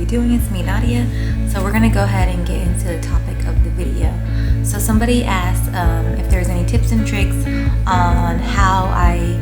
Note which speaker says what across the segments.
Speaker 1: you doing? It's me, Nadia. So we're going to go ahead and get into the topic of the video. So somebody asked if there's any tips and tricks on how I,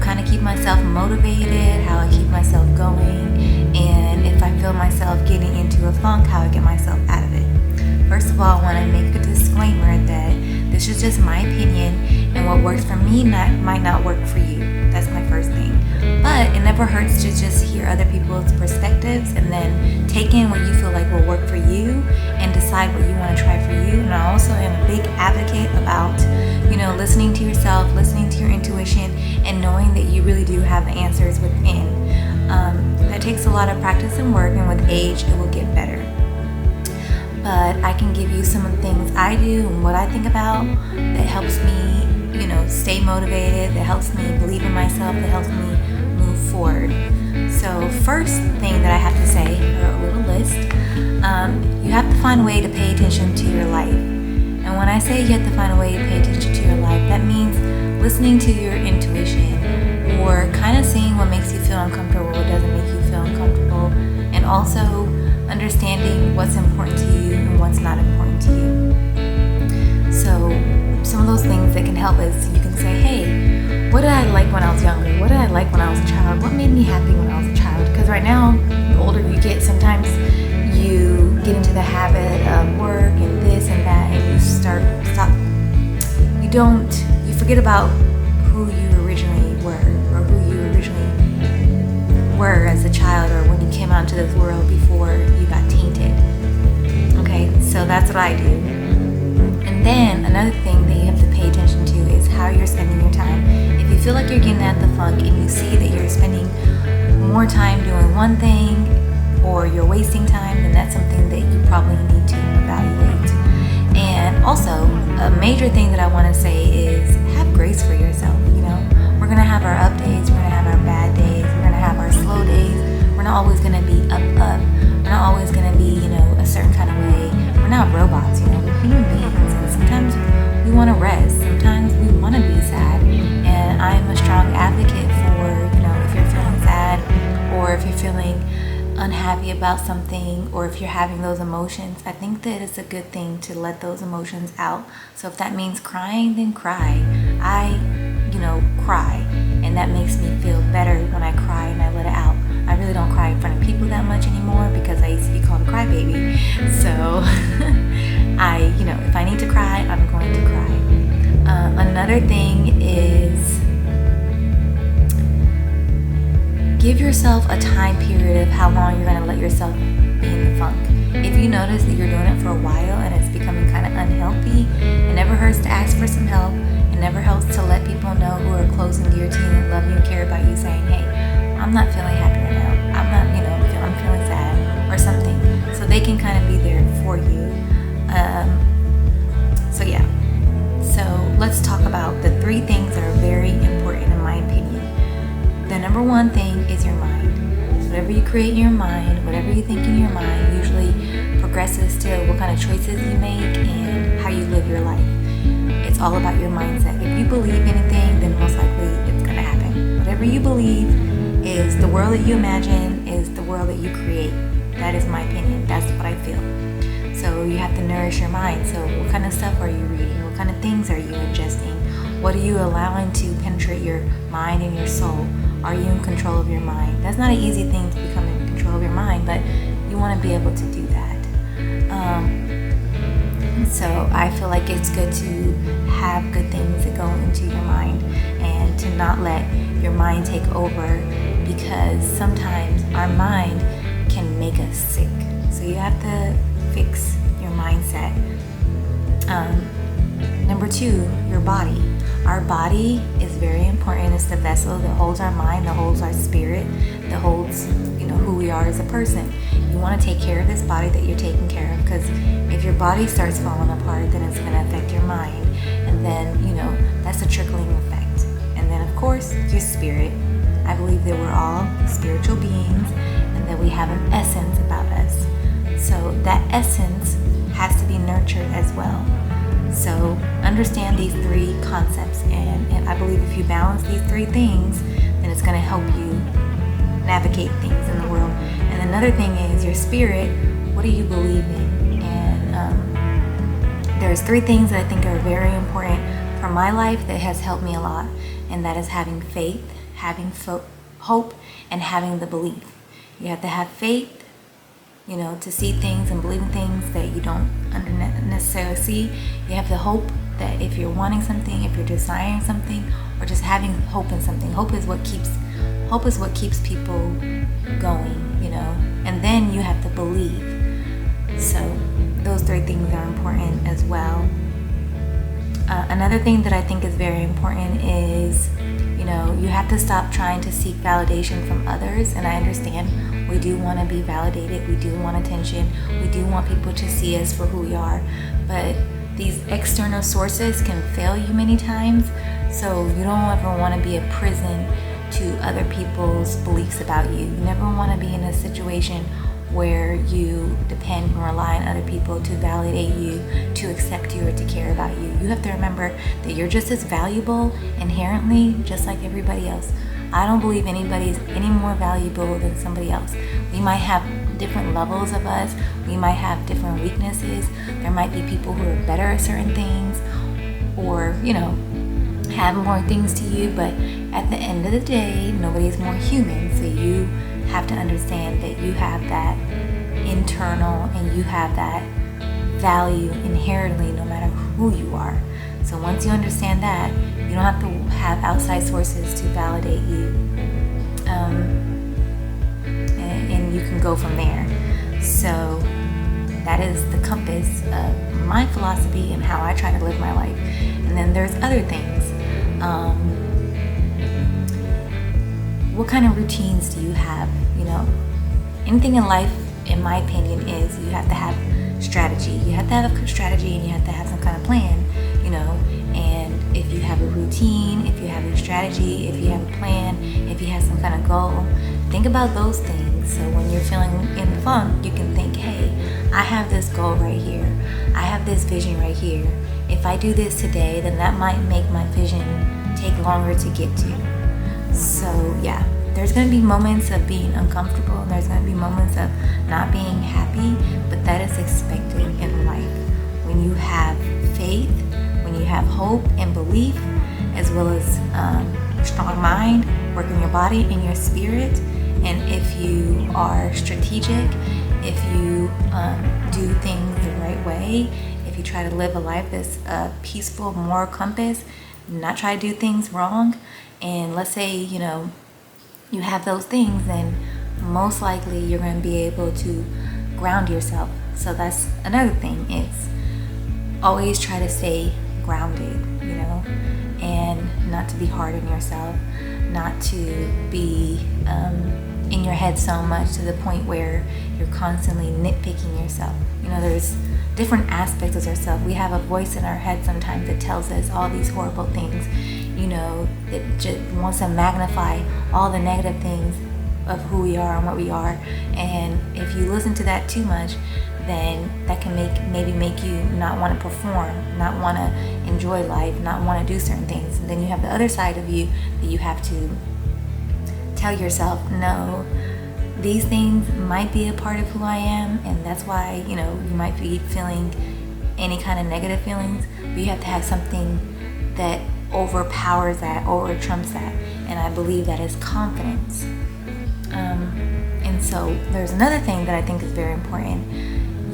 Speaker 1: kind of keep myself motivated, how I keep myself going, and if I feel myself getting into a funk, how I get myself out of it. First of all, I want to make a disclaimer that this is just my opinion, and what works for me might not work for you. That's my first thing. But it never hurts to just hear other people's perspectives and then take in what you feel like will work for you and decide what you want to try for you. And I also am a big advocate about, listening to yourself, listening to your intuition, and knowing that you really do have the answers within. That takes a lot of practice and work, and with age, it will get better. But I can give you some of the things I do and what I think about that helps me, stay motivated, that helps me believe in myself, that helps me move forward. So first thing that I have to say, or a little list, you have to find a way to pay attention to your life. And when I say you have to find a way to pay attention to your life, that means listening to your intuition, or kind of seeing what makes you feel uncomfortable, what doesn't make you feel uncomfortable, and also understanding what's important to you and what's not important to you. So some of those things that can help is you can say, hey, what did I like when I was younger? What did I like when I was a child? What made me happy when I was a child? Because right now, the older you get, sometimes you get into the habit of work and this and that, and you forget about who you originally were, or who you originally were as a child, or when you came out into this world before you got tainted. Okay, so that's what I do. And then another thing that you have to pay attention to is how you're spending your time. If you feel like you're getting at the funk and you see that you're spending more time doing one thing, or you're wasting time, then that's something that you probably need to evaluate. And also, a major thing that I want to say is have grace for yourself. We're going to have our up days, we're going to have our bad days, we're going to have our slow days. We're not always going to be up. We're not always going to be, a certain kind of way. We're not robots, we're human beings. And sometimes we want to rest. Sometimes we want to be sad. And I'm a strong advocate for, if you're feeling sad, or if you're feeling unhappy about something, or if you're having those emotions, I think that it's a good thing to let those emotions out. So if that means crying, then cry. I cry, and that makes me feel better when I cry and I let it out. I really don't cry in front of people that much anymore because I used to be called a crybaby. So if I need to cry, I'm going to cry. Another thing is give yourself a time period of how long you're going to let yourself be in the funk. If you notice that you're doing it for a while and it's becoming kind of unhealthy, it never hurts to ask for some help. It never helps to let people know who are close and dear to you and love you and care about you, saying, hey, I'm not feeling happy right now. I'm feeling sad or something. So they can kind of be there for you. So let's talk about the 3 things that are very important in my opinion. The number 1 thing is your mind. Whatever you create in your mind, whatever you think in your mind, usually progresses to what kind of choices you make and how you live your life. It's all about your mindset. If you believe anything, then most likely it's going to happen. Whatever you believe is the world that you imagine, is the world that you create. That is my opinion. That's what I feel. So you have to nourish your mind. So what kind of stuff are you reading? What kind of things are you ingesting? What are you allowing to penetrate your mind and your soul? Are you in control of your mind? That's not an easy thing to become in control of your mind, but you want to be able to do that. So I feel like it's good to have good things that go into your mind and to not let your mind take over, because sometimes our mind can make us sick. So you have to fix your mindset. Number 2, your body. Our body is very important. It's the vessel that holds our mind, that holds our spirit, that holds, who we are as a person. You want to take care of this body that you're taking care of, because if your body starts falling apart, then it's going to affect your mind. And then, that's a trickling effect. And then, of course, your spirit. I believe that we're all spiritual beings and that we have an essence about us. So that essence has to be nurtured as well. So understand these 3 concepts, and I believe if you balance these 3 things, then it's going to help you navigate things in the world. And then another thing is your spirit. What do you believe in? And there's 3 things that I think are very important for my life that has helped me a lot, and that is having faith, having hope, and having the belief. You have to have faith, to see things and believe in things that you don't necessarily see. You have the hope that if you're wanting something, if you're desiring something, or just having hope in something. Hope is what keeps people going, And then you have to believe. So those 3 things are important as well. Another thing that I think is very important is, you have to stop trying to seek validation from others. And I understand we do want to be validated. We do want attention. We do want people to see us for who we are. But these external sources can fail you many times. So you don't ever want to be a prison to other people's beliefs about you. You never want to be in a situation where you depend and rely on other people to validate you, to accept you, or to care about you. You have to remember that you're just as valuable inherently, just like everybody else. I don't believe anybody's any more valuable than somebody else. We might have different levels of us. We might have different weaknesses. There might be people who are better at certain things, or, have more things to you. But at the end of the day, nobody's more human. So you have to understand that you have that internal, and you have that value inherently no matter who you are. So once you understand that, you don't have to have outside sources to validate you, and you can go from there. So that is the compass of my philosophy and how I try to live my life. And then there's other things. What kind of routines do you have? Anything in life, in my opinion, is you have to have strategy. You have to have a strategy, and you have to have some kind of plan, and if you have a routine, if you have a strategy, if you have a plan, if you have some kind of goal, think about those things. So when you're feeling in funk, you can think, hey, I have this goal right here. I have this vision right here. If I do this today, then that might make my vision take longer to get to. So yeah, there's going to be moments of being uncomfortable, and there's going to be moments of not being happy, but that is expected in life. When you have faith, when you have hope and belief, as well as strong mind, working your body and your spirit, and if you are strategic, if you do things the right way, if you try to live a life that's peaceful, moral compass, not try to do things wrong, and let's say, you have those things, then most likely you're going to be able to ground yourself. So that's another thing, is always try to stay grounded, and not to be hard on yourself, not to be in your head so much to the point where you're constantly nitpicking yourself. There's different aspects of ourselves. We have a voice in our head sometimes that tells us all these horrible things, that just wants to magnify all the negative things of who we are and what we are. And if you listen to that too much, then that can maybe make you not want to perform, not want to enjoy life, not want to do certain things. And then you have the other side of you that you have to tell yourself, no, these things might be a part of who I am, and that's why, you might be feeling any kind of negative feelings, but you have to have something that overpowers that, or trumps that, and I believe that is confidence. And so there's another thing that I think is very important.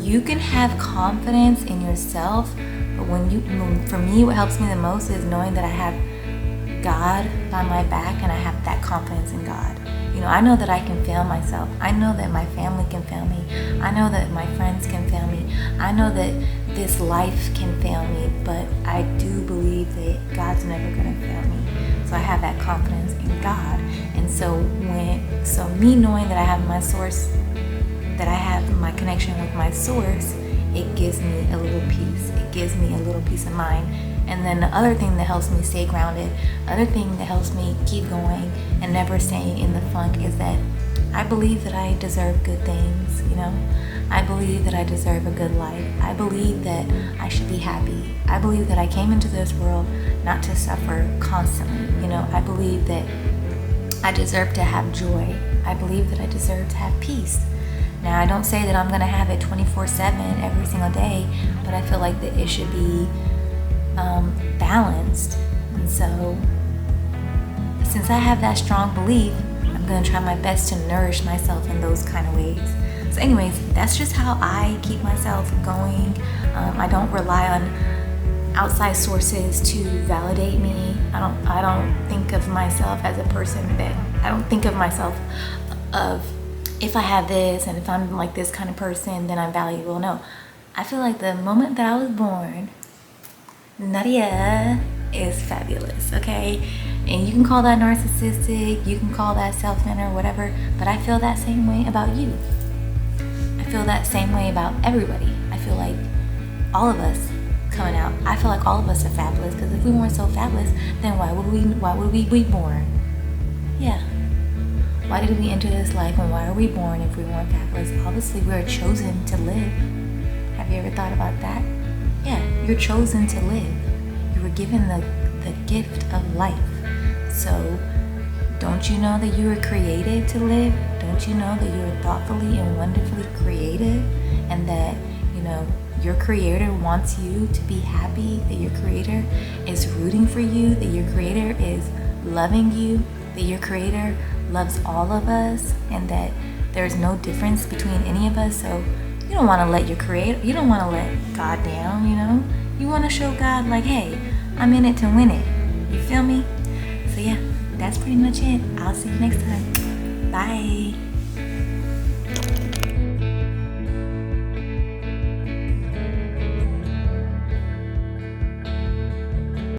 Speaker 1: You can have confidence in yourself, but for me, what helps me the most is knowing that I have God by my back, and I have that confidence in God. I know that I can fail myself. I know that my family can fail me. I know that my friends can fail me. I know that this life can fail me, but I do believe that God's never going to fail me. So I have that confidence in God. And so me knowing that I have my source, that I have my connection with my source, it gives me a little peace. It gives me a little peace of mind. And then the other thing that helps me stay grounded, other thing that helps me keep going and never staying in the funk, is that I believe that I deserve good things, I believe that I deserve a good life. I believe that I should be happy. I believe that I came into this world not to suffer constantly. I believe that I deserve to have joy. I believe that I deserve to have peace. Now, I don't say that I'm going to have it 24/7 every single day, but I feel like that it should be balanced. And so, since I have that strong belief, I'm going to try my best to nourish myself in those kind of ways. So anyways, that's just how I keep myself going. I don't rely on outside sources to validate me. I don't think of myself as a person that, I don't think of myself of, if I have this and if I'm like this kind of person, then I'm valuable. No, I feel like the moment that I was born, Nadia is fabulous, okay? And you can call that narcissistic, you can call that self-centered, whatever, but I feel that same way about you. I feel that same way about everybody. I feel like all of us coming out, I feel like all of us are fabulous, because if we weren't so fabulous, then why would we be born? Yeah. Why did we enter this life, and why are we born if we weren't fabulous? Obviously, we're chosen to live. Have you ever thought about that? Yeah, you're chosen to live. You were given the gift of life. So, don't you know that you were created to live? Don't you know that you were thoughtfully and wonderfully created? And that, you know, your creator wants you to be happy, that your creator is rooting for you, that your creator is loving you, that your creator loves all of us, and that there's no difference between any of us. So you don't want to let your creator, you don't want to let God down, you know? You want to show God like, hey, I'm in it to win it. You feel me? So yeah, that's pretty much it. I'll see you next time. Bye.